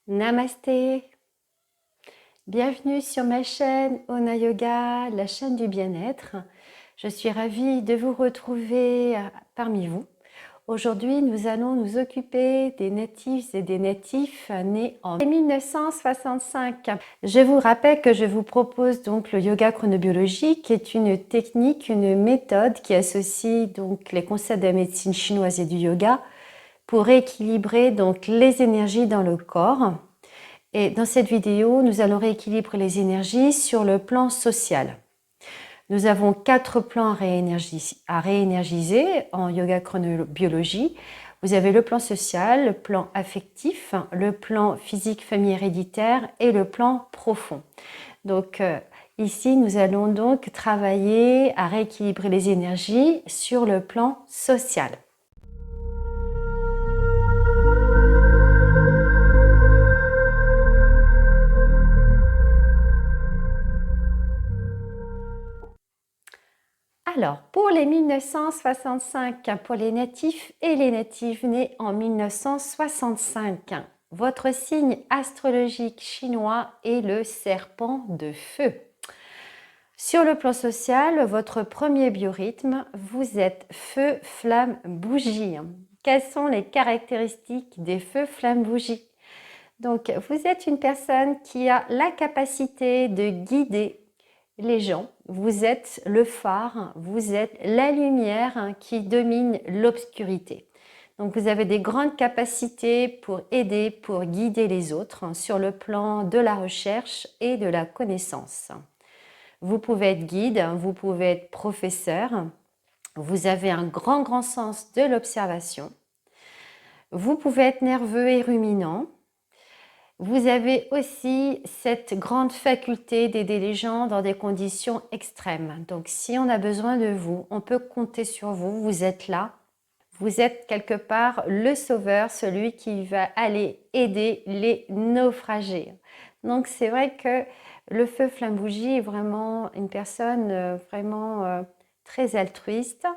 Namasté, bienvenue sur ma chaîne Ona Yoga, la chaîne du bien-être. Je suis ravie de vous retrouver parmi vous. Aujourd'hui, nous allons nous occuper des natifs et des natifs nés en 1965. Je vous rappelle que je vous propose donc le yoga chronobiologique, qui est une technique, une méthode qui associe donc les concepts de la médecine chinoise et du yoga pour rééquilibrer donc les énergies dans le corps. Et dans cette vidéo, nous allons rééquilibrer les énergies sur le plan social. Nous avons 4 plans à réénergiser en yoga chronobiologie. Vous avez le plan social, le plan affectif, le plan physique, famille héréditaire et le plan profond. Donc ici, nous allons donc travailler à rééquilibrer les énergies sur le plan social. Alors, pour les 1965, pour les natifs et les natifs nés en 1965, votre signe astrologique chinois est le serpent de feu. Sur le plan social, votre premier biorhythme, vous êtes feu, flamme, bougie. Quelles sont les caractéristiques des feux, flammes, bougies? Donc, vous êtes une personne qui a la capacité de guider les gens. Vous êtes le phare, vous êtes la lumière qui domine l'obscurité. Donc, vous avez des grandes capacités pour aider, pour guider les autres sur le plan de la recherche et de la connaissance. Vous pouvez être guide, vous pouvez être professeur. Vous avez un grand sens de l'observation. Vous pouvez être nerveux et ruminant. Vous avez aussi cette grande faculté d'aider les gens dans des conditions extrêmes. Donc, si on a besoin de vous, on peut compter sur vous. Vous êtes là. Vous êtes quelque part le sauveur, celui qui va aller aider les naufragés. Donc, c'est vrai que le feu flamme bougie est vraiment une personne vraiment très altruiste,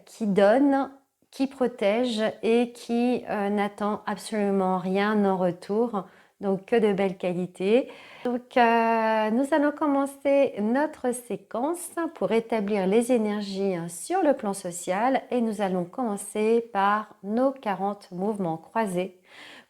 qui donne, qui protège et qui n'attend absolument rien en retour. Donc, que de belles qualités. Donc, nous allons commencer notre séquence pour établir les énergies sur le plan social et nous allons commencer par nos 40 mouvements croisés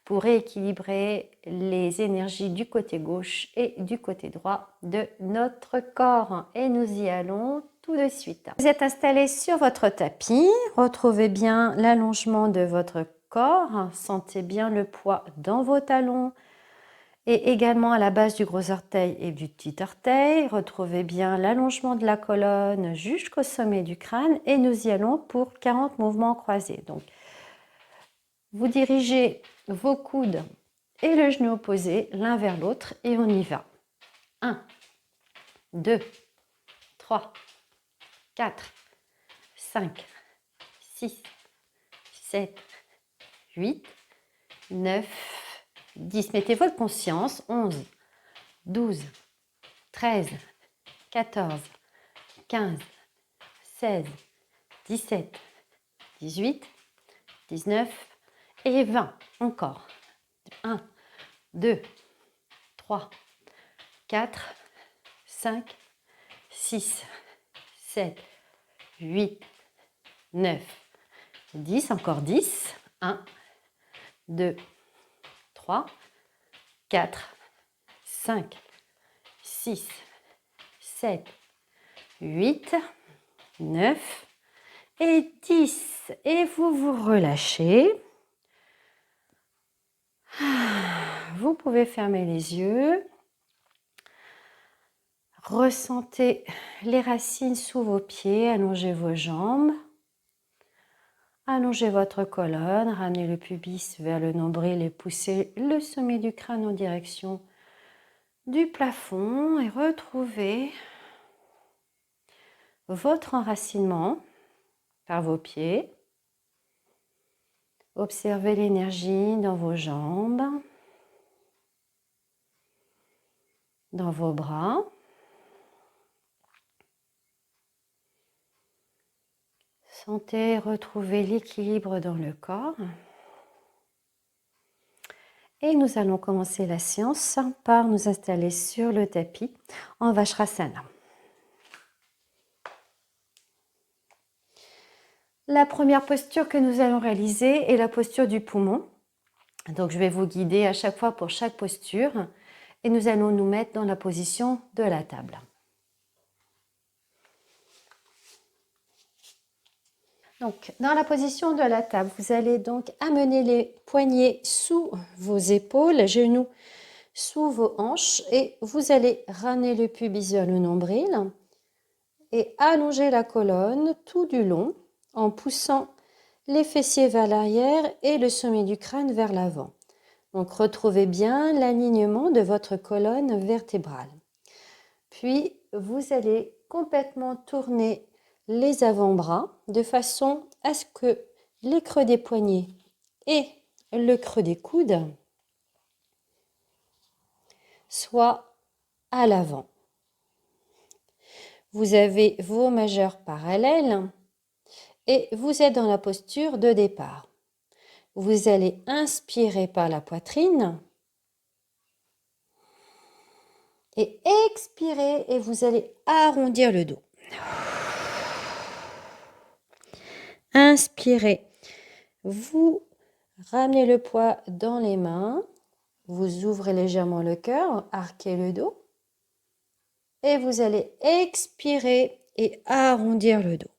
pour rééquilibrer les énergies du côté gauche et du côté droit de notre corps. Et nous y allons tout de suite. Vous êtes installé sur votre tapis, retrouvez bien l'allongement de votre corps, sentez bien le poids dans vos talons et également à la base du gros orteil et du petit orteil. Retrouvez bien l'allongement de la colonne jusqu'au sommet du crâne et nous y allons pour 40 mouvements croisés. Donc, vous dirigez vos coudes et le genou opposé l'un vers l'autre et on y va. 1, 2, 3, 4, 5, 6, 7, 8, 9, 10. Mettez votre conscience. 11, 12, 13, 14, 15, 16, 17, 18, 19 et 20. Encore. 1, 2, 3, 4, 5, 6, 7, 8, 9, 10. Encore 10. 1, 2, 3, 4, 5, 6, 7, 8, 9 et 10. Et vous vous relâchez. Vous pouvez fermer les yeux. Ressentez les racines sous vos pieds, allongez vos jambes. Allongez votre colonne, ramenez le pubis vers le nombril et poussez le sommet du crâne en direction du plafond et retrouvez votre enracinement par vos pieds. Observez l'énergie dans vos jambes, dans vos bras. Sentez retrouver l'équilibre dans le corps. Et nous allons commencer la séance par nous installer sur le tapis en Vajrasana. La première posture que nous allons réaliser est la posture du poumon. Donc je vais vous guider à chaque fois pour chaque posture et nous allons nous mettre dans la position de la table. Donc, dans la position de la table, vous allez donc amener les poignets sous vos épaules, genoux sous vos hanches et vous allez ramener le pubis vers le nombril et allonger la colonne tout du long en poussant les fessiers vers l'arrière et le sommet du crâne vers l'avant. Donc, retrouvez bien l'alignement de votre colonne vertébrale. Puis, vous allez complètement tourner les avant-bras de façon à ce que les creux des poignets et le creux des coudes soient à l'avant. Vous avez vos majeurs parallèles et vous êtes dans la posture de départ. Vous allez inspirer par la poitrine et expirer et vous allez arrondir le dos. Inspirez, vous ramenez le poids dans les mains, vous ouvrez légèrement le cœur, arquez le dos et vous allez expirer et arrondir le dos.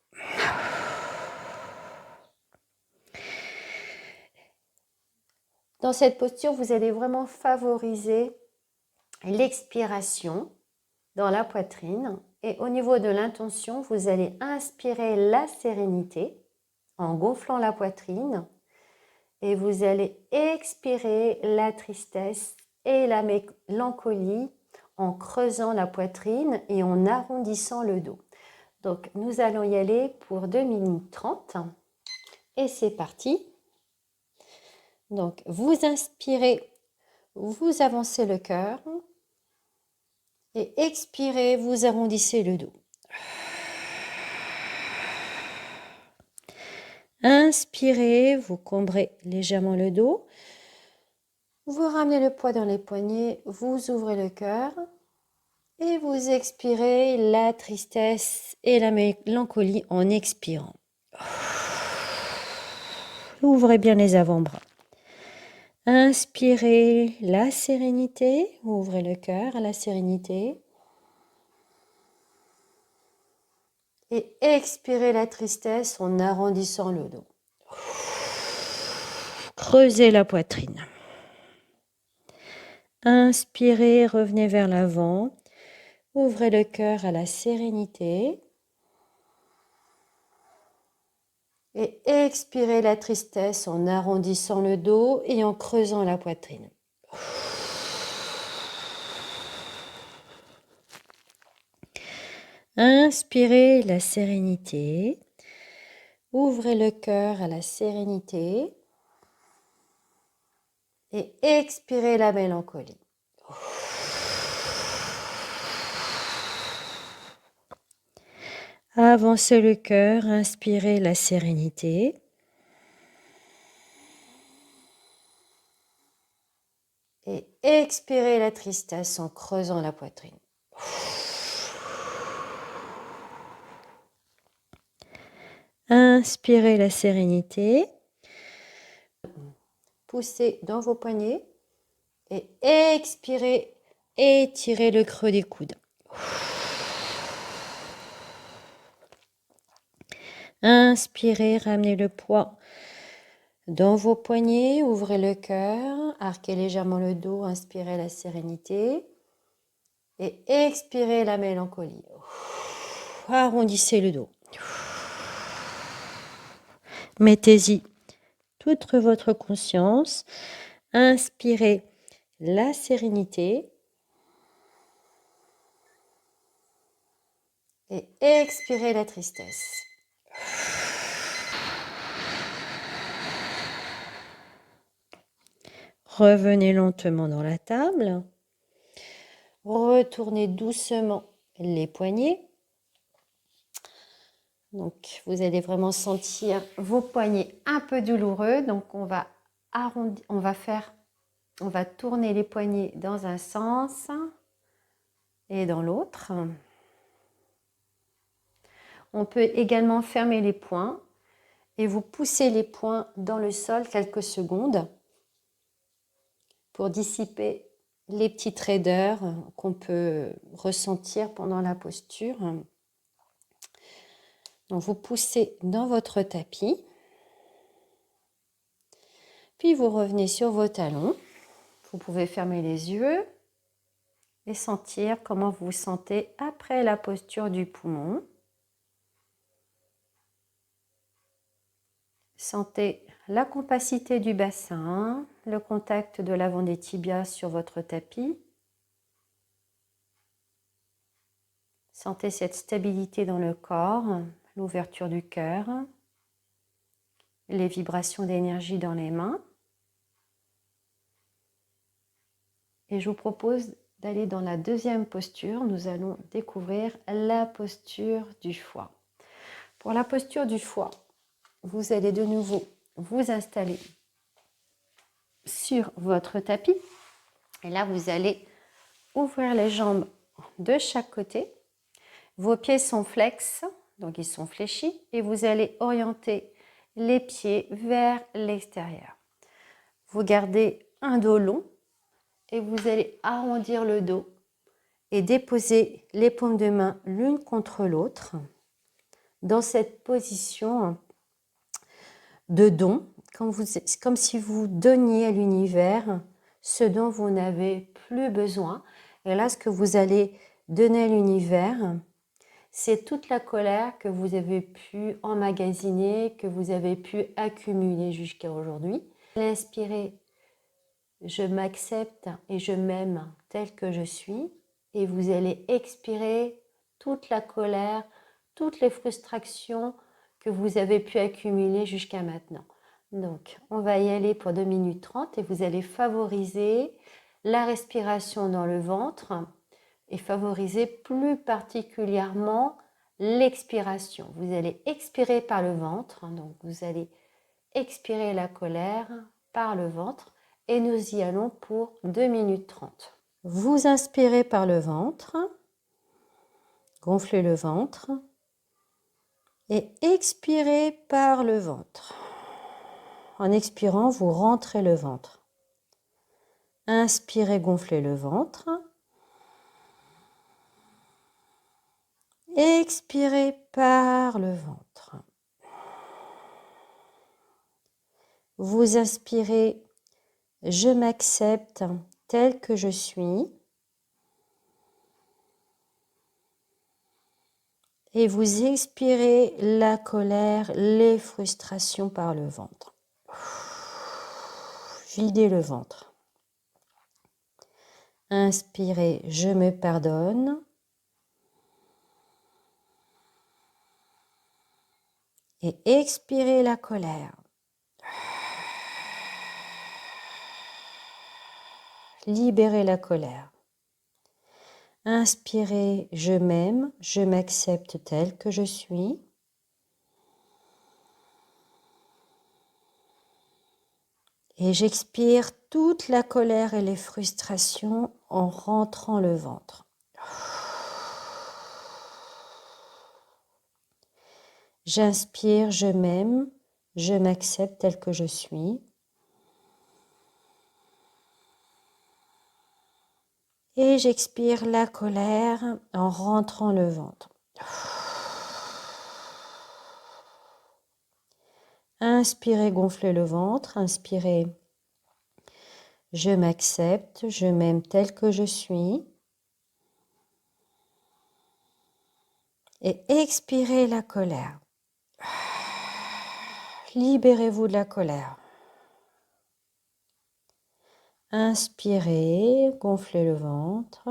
Dans cette posture, vous allez vraiment favoriser l'expiration dans la poitrine et au niveau de l'intention, vous allez inspirer la sérénité en gonflant la poitrine et vous allez expirer la tristesse et la mélancolie en creusant la poitrine et en arrondissant le dos. Donc nous allons y aller pour 2 minutes 30 et c'est parti. Donc vous inspirez, vous avancez le cœur et expirez, vous arrondissez le dos. Inspirez, vous cambrez légèrement le dos. Vous ramenez le poids dans les poignets, vous ouvrez le cœur et vous expirez la tristesse et la mélancolie en expirant. Ouvrez bien les avant-bras. Inspirez la sérénité, ouvrez le cœur à la sérénité. Et expirez la tristesse en arrondissant le dos. Creusez la poitrine. Inspirez, revenez vers l'avant. Ouvrez le cœur à la sérénité. Et expirez la tristesse en arrondissant le dos et en creusant la poitrine. Inspirez la sérénité. Ouvrez le cœur à la sérénité. Et expirez la mélancolie. Avancez le cœur, inspirez la sérénité. Et expirez la tristesse en creusant la poitrine. Inspirez la sérénité. Poussez dans vos poignets. Et expirez, étirez le creux des coudes. Inspirez, ramenez le poids dans vos poignets, ouvrez le cœur, arquez légèrement le dos, inspirez la sérénité et expirez la mélancolie. Arrondissez le dos. Mettez-y toute votre conscience. Inspirez la sérénité et expirez la tristesse. Revenez lentement dans la table. Retournez doucement les poignets. Donc, vous allez vraiment sentir vos poignets un peu douloureux. Donc, on va faire On va tourner les poignets dans un sens et dans l'autre. On peut également fermer les poings et vous poussez les poings dans le sol quelques secondes pour dissiper les petites raideurs qu'on peut ressentir pendant la posture. Donc vous poussez dans votre tapis, puis vous revenez sur vos talons. Vous pouvez fermer les yeux et sentir comment vous vous sentez après la posture du poumon. Sentez la compacité du bassin, le contact de l'avant des tibias sur votre tapis. Sentez cette stabilité dans le corps, l'ouverture du cœur, les vibrations d'énergie dans les mains. Et je vous propose d'aller dans la deuxième posture. Nous allons découvrir la posture du foie. Pour la posture du foie, vous allez de nouveau vous installer sur votre tapis. Et là, vous allez ouvrir les jambes de chaque côté. Vos pieds sont flex, donc ils sont fléchis. Et vous allez orienter les pieds vers l'extérieur. Vous gardez un dos long et vous allez arrondir le dos et déposer les paumes de main l'une contre l'autre dans cette position de don, comme si vous donniez à l'univers ce dont vous n'avez plus besoin. Et là, ce que vous allez donner à l'univers, c'est toute la colère que vous avez pu emmagasiner, que vous avez pu accumuler jusqu'à aujourd'hui. Inspirez, je m'accepte et je m'aime tel que je suis. Et vous allez expirer toute la colère, toutes les frustrations que vous avez pu accumuler jusqu'à maintenant. Donc, on va y aller pour 2 minutes 30 et vous allez favoriser la respiration dans le ventre et favoriser plus particulièrement l'expiration. Vous allez expirer par le ventre, donc vous allez expirer la colère par le ventre et nous y allons pour 2 minutes 30. Vous inspirez par le ventre, gonflez le ventre et expirez par le ventre. En expirant, vous rentrez le ventre. Inspirez, gonflez le ventre. Expirez par le ventre. Vous inspirez, je m'accepte tel que je suis. Et vous expirez la colère, les frustrations par le ventre. Videz le ventre. Inspirez, je me pardonne. Et expirez la colère. Libérez la colère. Inspirez, je m'aime, je m'accepte tel que je suis. Et j'expire toute la colère et les frustrations en rentrant le ventre. J'inspire, je m'aime, je m'accepte tel que je suis. Et j'expire la colère en rentrant le ventre. Inspirez, gonflez le ventre. Inspirez, je m'accepte, je m'aime tel que je suis. Et expirez la colère. Libérez-vous de la colère. Inspirez, gonflez le ventre.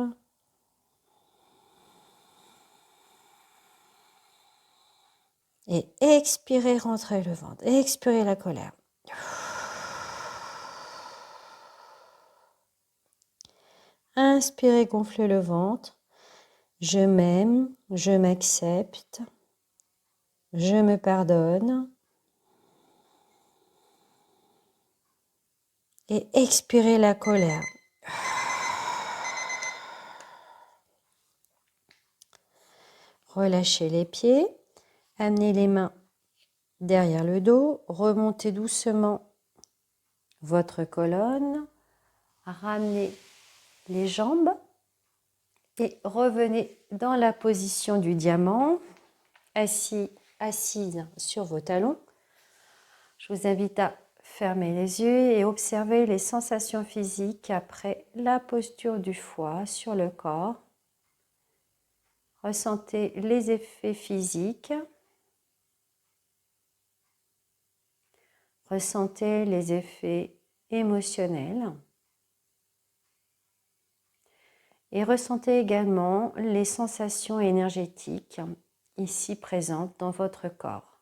Et expirez, rentrez le ventre. Expirez la colère. Inspirez, gonflez le ventre. Je m'aime, je m'accepte. Je me pardonne. Et expirez la colère. Relâchez les pieds. Amenez les mains derrière le dos. Remontez doucement votre colonne. Ramenez les jambes. Et revenez dans la position du diamant. Assise sur vos talons. Je vous invite à fermer les yeux et observer les sensations physiques après la posture du foie sur le corps. Ressentez les effets physiques. Ressentez les effets émotionnels. Et ressentez également les sensations énergétiques ici présentes dans votre corps.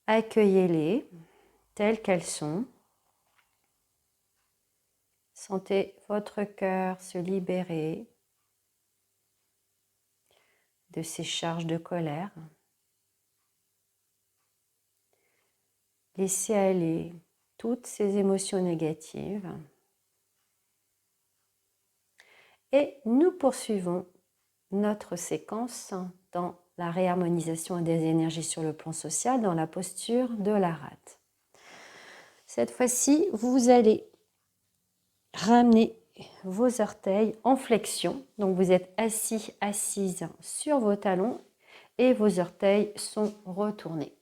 Accueillez-les telles qu'elles sont. Sentez votre cœur se libérer de ces charges de colère. Laissez aller toutes ces émotions négatives. Et nous poursuivons notre séquence dans la réharmonisation des énergies sur le plan social, dans la posture de la rate. Cette fois-ci, vous allez ramener vos orteils en flexion. Donc vous êtes assise sur vos talons et vos orteils sont retournés.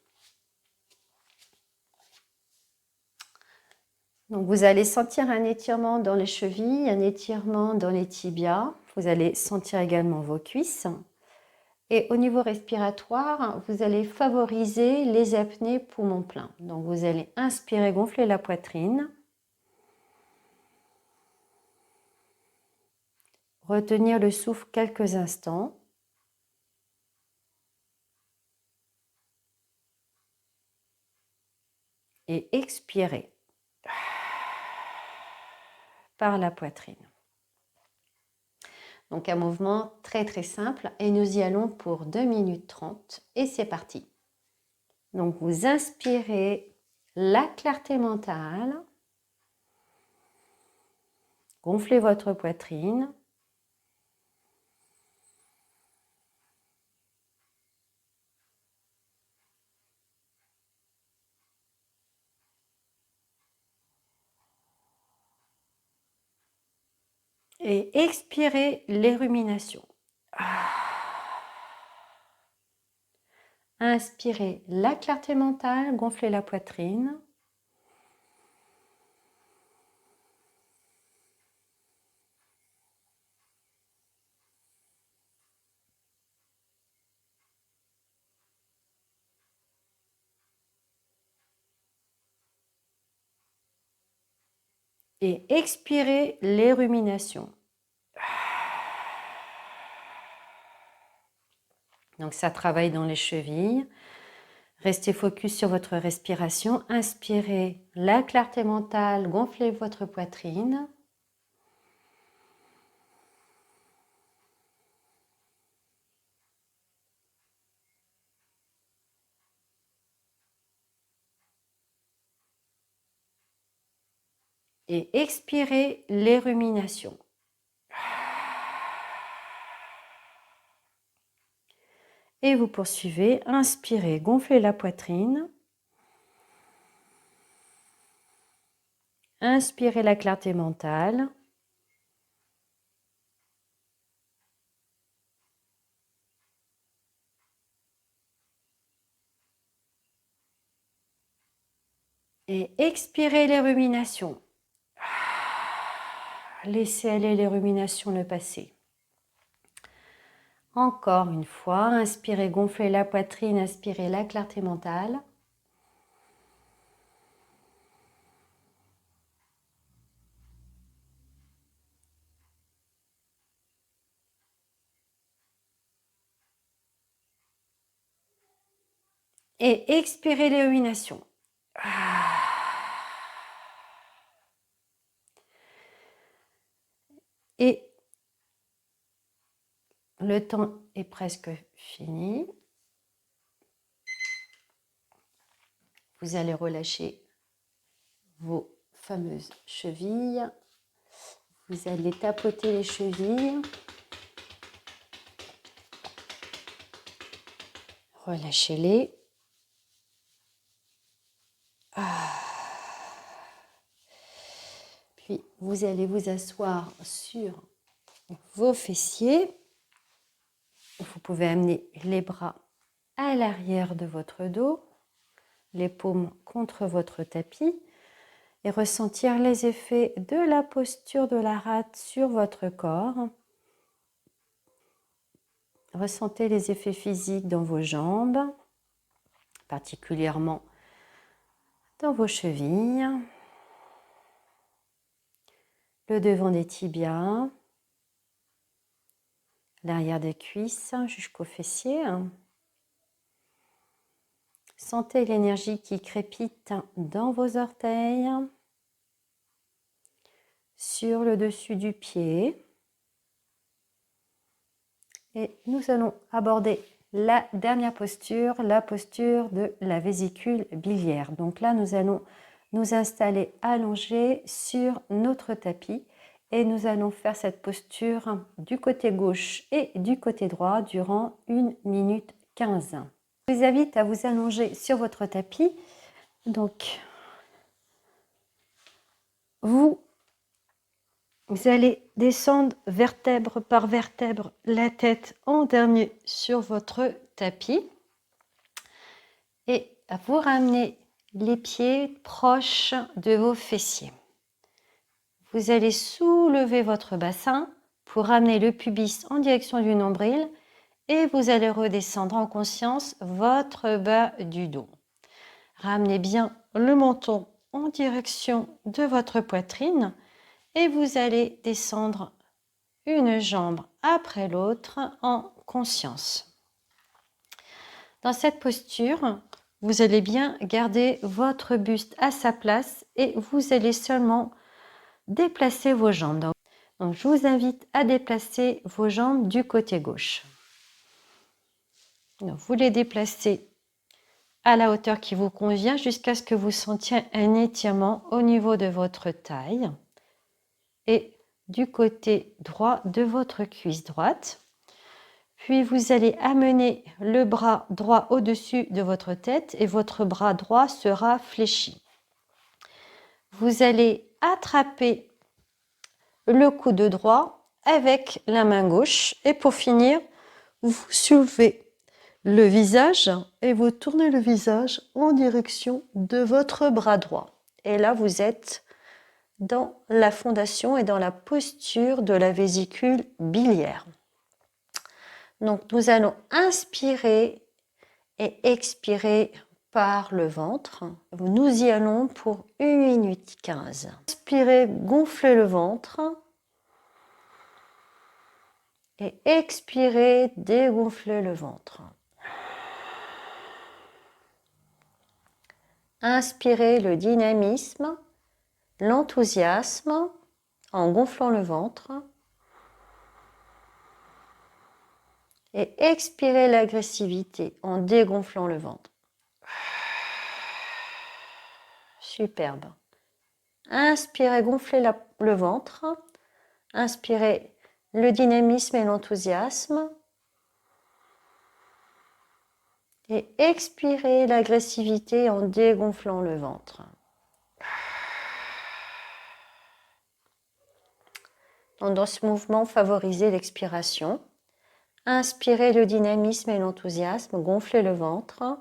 Donc vous allez sentir un étirement dans les chevilles, un étirement dans les tibias. Vous allez sentir également vos cuisses. Et au niveau respiratoire, vous allez favoriser les apnées poumons pleins. Donc vous allez inspirer, gonfler la poitrine. Retenir le souffle quelques instants. Et expirer par la poitrine. Donc un mouvement très très simple et nous y allons pour 2 minutes 30 et c'est parti. Donc vous inspirez la clarté mentale, gonflez votre poitrine. Et expirez les ruminations. Inspirez la clarté mentale, gonflez la poitrine. Et expirez les ruminations. Donc ça travaille dans les chevilles. Restez focus sur votre respiration. Inspirez la clarté mentale, gonflez votre poitrine. Et expirez les ruminations. Et vous poursuivez. Inspirez, gonflez la poitrine. Inspirez la clarté mentale. Et expirez les ruminations. Laissez aller les ruminations le passé. Encore une fois, inspirez, gonflez la poitrine, inspirez la clarté mentale. Et expirez les ruminations. Et le temps est presque fini. Vous allez relâcher vos fameuse cheville. Vous allez tapoter les chevilles. Relâchez-les. Puis, vous allez vous asseoir sur vos fessiers. Vous pouvez amener les bras à l'arrière de votre dos, les paumes contre votre tapis et ressentir les effets de la posture de la rate sur votre corps. Ressentez les effets physiques dans vos jambes, particulièrement dans vos chevilles, le devant des tibias, l'arrière des cuisses jusqu'aux fessiers. Sentez l'énergie qui crépite dans vos orteils, sur le dessus du pied. Et nous allons aborder la dernière posture, la posture de la vésicule biliaire. Donc là, nous allons nous installer allongés sur notre tapis et nous allons faire cette posture du côté gauche et du côté droit durant 1 minute 15. Je vous invite à vous allonger sur votre tapis. Donc, vous allez descendre vertèbre par vertèbre, la tête en dernier sur votre tapis et vous ramenez les pieds proches de vos fessiers. Vous allez soulever votre bassin pour ramener le pubis en direction du nombril et vous allez redescendre en conscience votre bas du dos. Ramenez bien le menton en direction de votre poitrine et vous allez descendre une jambe après l'autre en conscience. Dans cette posture, vous allez bien garder votre buste à sa place et vous allez seulement déplacer vos jambes. Donc, je vous invite à déplacer vos jambes du côté gauche. Donc, vous les déplacez à la hauteur qui vous convient jusqu'à ce que vous sentiez un étirement au niveau de votre taille et du côté droit de votre cuisse droite. Puis vous allez amener le bras droit au-dessus de votre tête et votre bras droit sera fléchi. Vous allez attraper le coude droit avec la main gauche et pour finir, vous soulevez le visage et vous tournez le visage en direction de votre bras droit. Et là, vous êtes dans la fondation et dans la posture de la vésicule biliaire. Donc, nous allons inspirer et expirer par le ventre. Nous y allons pour 1 minute 15. Inspirez, gonflez le ventre. Et expirez, dégonflez le ventre. Inspirez le dynamisme, l'enthousiasme en gonflant le ventre. Et expirez l'agressivité en dégonflant le ventre. Superbe. Inspirez, gonflez le ventre. Inspirez le dynamisme et l'enthousiasme. Et expirez l'agressivité en dégonflant le ventre. Donc, dans ce mouvement, favorisez l'expiration. Inspirez le dynamisme et l'enthousiasme, gonflez le ventre.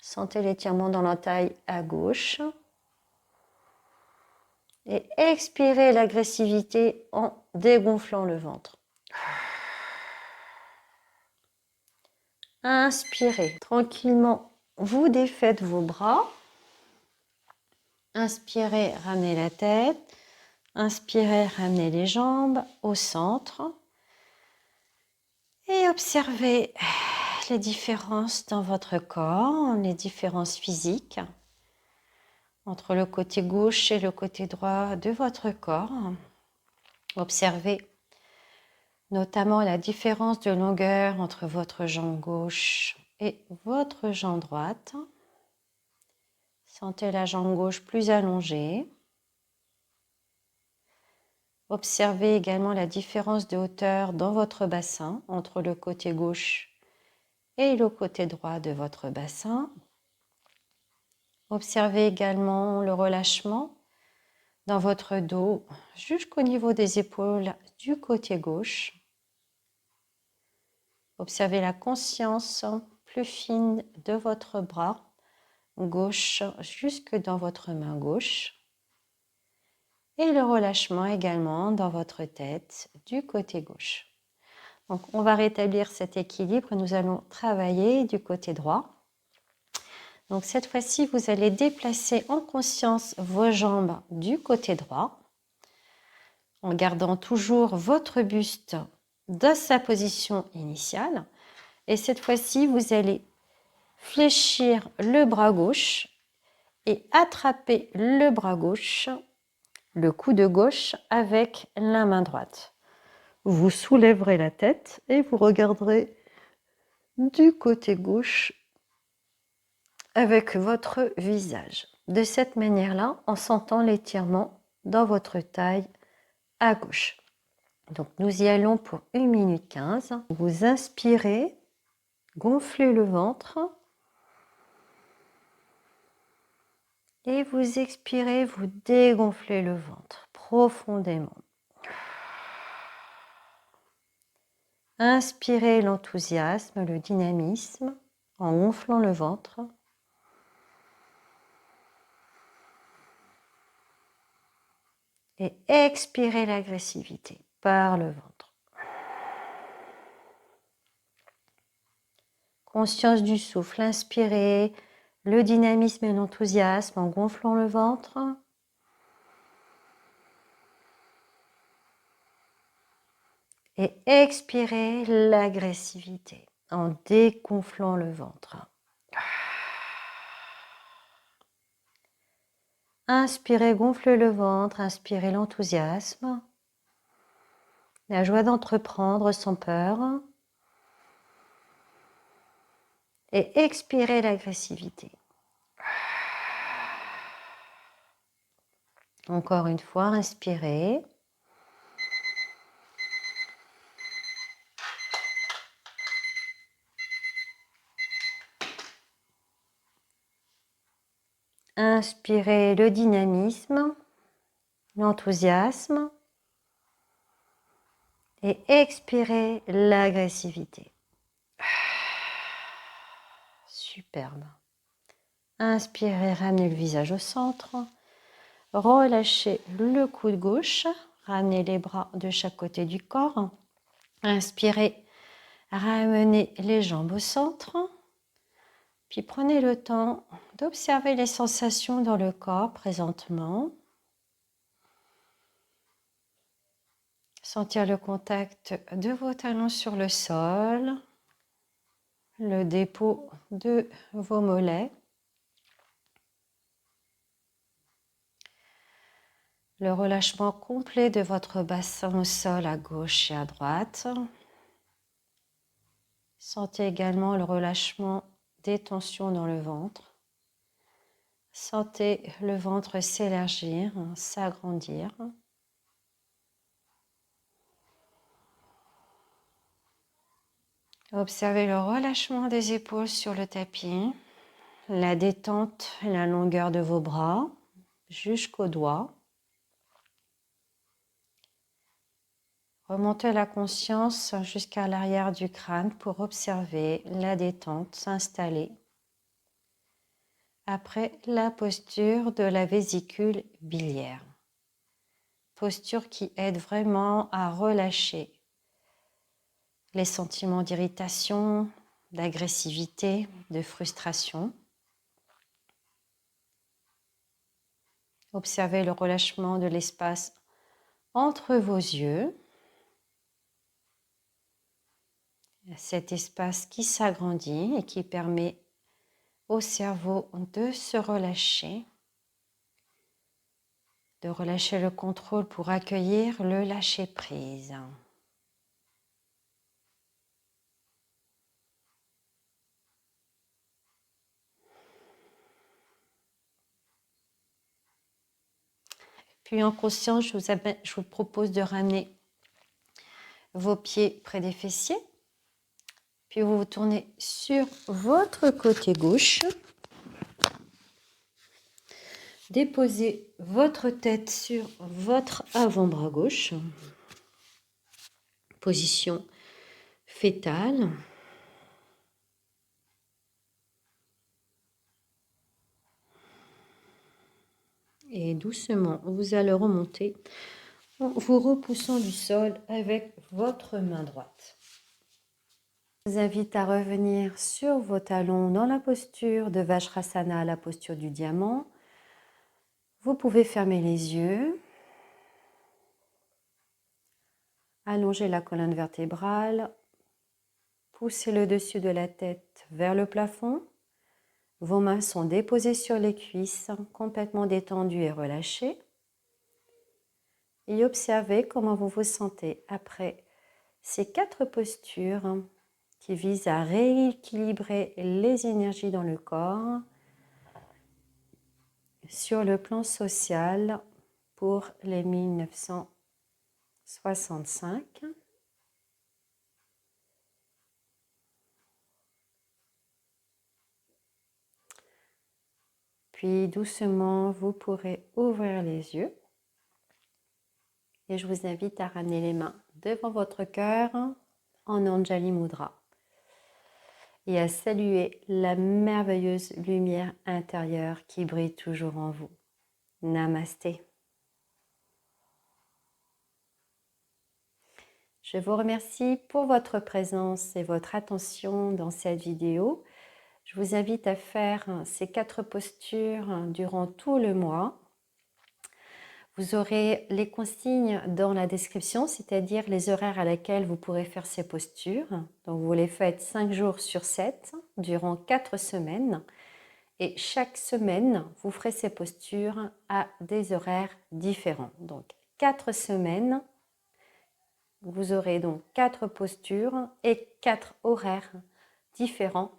Sentez l'étirement dans la taille à gauche. Et expirez l'agressivité en dégonflant le ventre. Inspirez. Tranquillement, vous défaites vos bras. Inspirez, ramenez la tête. Inspirez, ramenez les jambes au centre. Et observez les différences dans votre corps, les différences physiques entre le côté gauche et le côté droit de votre corps. Observez notamment la différence de longueur entre votre jambe gauche et votre jambe droite. Sentez la jambe gauche plus allongée. Observez également la différence de hauteur dans votre bassin entre le côté gauche et le côté droit de votre bassin. Observez également le relâchement dans votre dos jusqu'au niveau des épaules du côté gauche. Observez la conscience plus fine de votre bras gauche jusque dans votre main gauche. Et le relâchement également dans votre tête du côté gauche. Donc on va rétablir cet équilibre. Nous allons travailler du côté droit. Donc cette fois-ci, vous allez déplacer en conscience vos jambes du côté droit en gardant toujours votre buste dans sa position initiale. Et cette fois-ci, vous allez fléchir le bras gauche et attraper le bras gauche, le coude gauche avec la main droite. Vous soulèverez la tête et vous regarderez du côté gauche avec votre visage. De cette manière-là, en sentant l'étirement dans votre taille à gauche. Donc nous y allons pour 1 minute 15. Vous inspirez, gonflez le ventre. Et vous expirez, vous dégonflez le ventre profondément. Inspirez l'enthousiasme, le dynamisme en gonflant le ventre. Et expirez l'agressivité par le ventre. Conscience du souffle, inspirez le dynamisme et l'enthousiasme en gonflant le ventre. Et expirez l'agressivité en dégonflant le ventre. Inspirez, gonflez le ventre, inspirez l'enthousiasme, la joie d'entreprendre sans peur. Et expirez l'agressivité. Encore une fois, inspirez. Inspirez le dynamisme, l'enthousiasme et expirez l'agressivité. Superbe. Inspirez, ramenez le visage au centre. Relâchez le coude gauche. Ramenez les bras de chaque côté du corps. Inspirez, ramenez les jambes au centre. Puis prenez le temps d'observer les sensations dans le corps présentement. Sentir le contact de vos talons sur le sol, le dépôt de vos mollets, le relâchement complet de votre bassin au sol à gauche et à droite. Sentez également le relâchement des tensions dans le ventre. Sentez le ventre s'élargir, s'agrandir. Observez le relâchement des épaules sur le tapis, la détente et la longueur de vos bras jusqu'aux doigts. Remontez la conscience jusqu'à l'arrière du crâne pour observer la détente s'installer après la posture de la vésicule biliaire. Posture qui aide vraiment à relâcher les sentiments d'irritation, d'agressivité, de frustration. Observez le relâchement de l'espace entre vos yeux. Cet espace qui s'agrandit et qui permet au cerveau de se relâcher, de relâcher le contrôle pour accueillir le lâcher-prise. Puis en conscience, je vous propose de ramener vos pieds près des fessiers. Puis vous vous tournez sur votre côté gauche. Déposez votre tête sur votre avant-bras gauche. Position fétale. Et doucement, vous allez remonter en vous repoussant du sol avec votre main droite. Je vous invite à revenir sur vos talons dans la posture de Vajrasana, la posture du diamant. Vous pouvez fermer les yeux. Allongez la colonne vertébrale. Poussez le dessus de la tête vers le plafond. Vos mains sont déposées sur les cuisses, complètement détendues et relâchées. Et observez comment vous vous sentez après ces 4 postures qui visent à rééquilibrer les énergies dans le corps sur le plan social pour les 1965. Puis doucement, vous pourrez ouvrir les yeux. Et je vous invite à ramener les mains devant votre cœur en Anjali Mudra et à saluer la merveilleuse lumière intérieure qui brille toujours en vous. Namasté. Je vous remercie pour votre présence et votre attention dans cette vidéo. Je vous invite à faire ces 4 postures durant tout le mois. Vous aurez les consignes dans la description, c'est-à-dire les horaires à laquelle vous pourrez faire ces postures. Donc vous les faites 5 jours sur 7 durant 4 semaines. Et chaque semaine, vous ferez ces postures à des horaires différents. Donc 4 semaines, vous aurez donc 4 postures et 4 horaires différents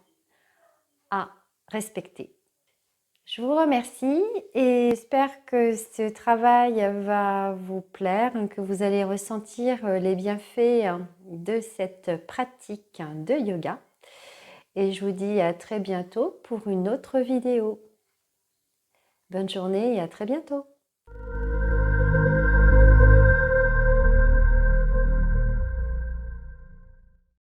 à respecter. Je vous remercie et j'espère que ce travail va vous plaire, que vous allez ressentir les bienfaits de cette pratique de yoga. Et je vous dis à très bientôt pour une autre vidéo. Bonne journée et à très bientôt.